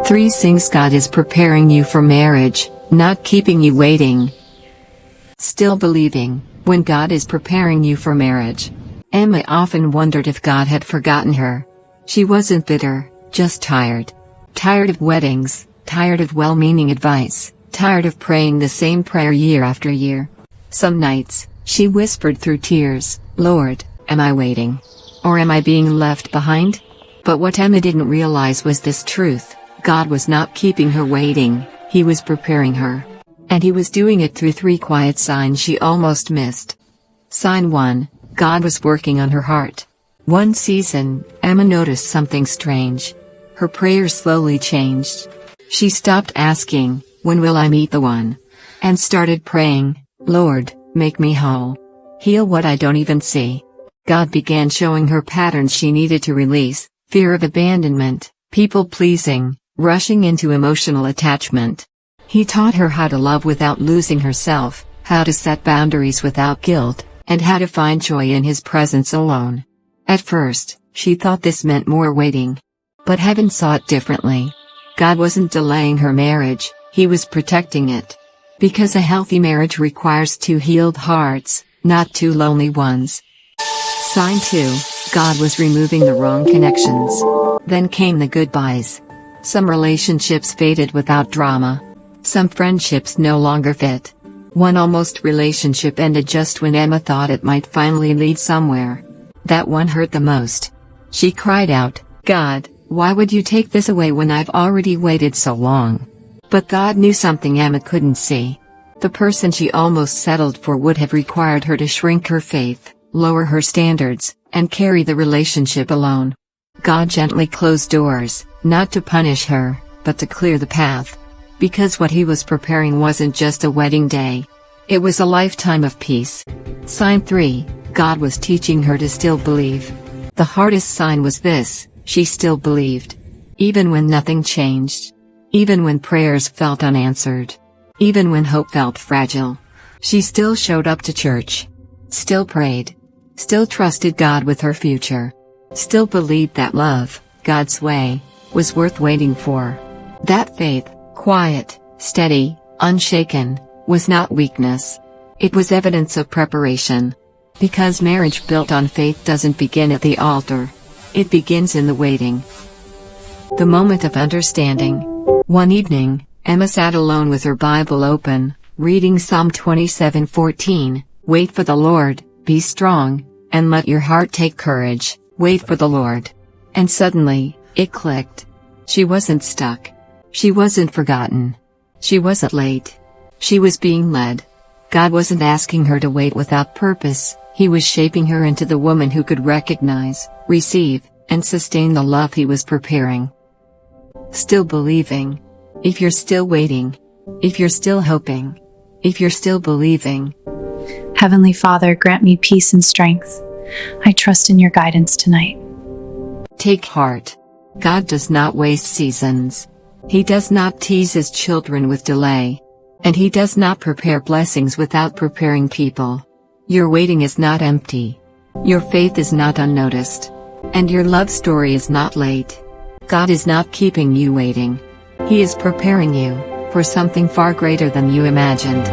3 Things God is preparing you for marriage, not keeping you waiting. Still believing, when God is preparing you for marriage. Emma often wondered if God had forgotten her. She wasn't bitter, just tired. Tired of weddings, tired of well-meaning advice, tired of praying the same prayer year after year. Some nights, she whispered through tears, "Lord, am I waiting? Or am I being left behind?" But what Emma didn't realize was this truth: God was not keeping her waiting, He was preparing her. And He was doing it through 3 quiet signs she almost missed. Sign 1, God was working on her heart. One season, Emma noticed something strange. Her prayers slowly changed. She stopped asking, "When will I meet the one?" and started praying, "Lord, make me whole. Heal what I don't even see." God began showing her patterns she needed to release: fear of abandonment, people-pleasing, rushing into emotional attachment. He taught her how to love without losing herself, how to set boundaries without guilt, and how to find joy in His presence alone. At first, she thought this meant more waiting. But heaven saw it differently. God wasn't delaying her marriage, He was protecting it. Because a healthy marriage requires 2 healed hearts, not 2 lonely ones. Sign 2, God was removing the wrong connections. Then came the goodbyes. Some relationships faded without drama. Some friendships no longer fit. One almost relationship ended just when Emma thought it might finally lead somewhere. That one hurt the most. She cried out, "God, why would you take this away when I've already waited so long?" But God knew something Emma couldn't see. The person she almost settled for would have required her to shrink her faith, lower her standards, and carry the relationship alone. God gently closed doors, not to punish her, but to clear the path. Because what He was preparing wasn't just a wedding day. It was a lifetime of peace. Sign 3, God was teaching her to still believe. The hardest sign was this: she still believed. Even when nothing changed. Even when prayers felt unanswered. Even when hope felt fragile. She still showed up to church. Still prayed. Still trusted God with her future. Still believed that love, God's way, was worth waiting for. That faith, quiet, steady, unshaken, was not weakness. It was evidence of preparation. Because marriage built on faith doesn't begin at the altar. It begins in the waiting. The moment of understanding. One evening, Emma sat alone with her Bible open, reading Psalm 27:14, "Wait for the Lord, be strong, and let your heart take courage, wait for the Lord." And suddenly, it clicked. She wasn't stuck. She wasn't forgotten. She wasn't late. She was being led. God wasn't asking her to wait without purpose, He was shaping her into the woman who could recognize, receive, and sustain the love He was preparing. Still believing. If you're still waiting. If you're still hoping. If you're still believing. Heavenly Father, grant me peace and strength. I trust in your guidance tonight. Take heart. God does not waste seasons. He does not tease His children with delay. And He does not prepare blessings without preparing people. Your waiting is not empty. Your faith is not unnoticed. And your love story is not late. God is not keeping you waiting. He is preparing you for something far greater than you imagined.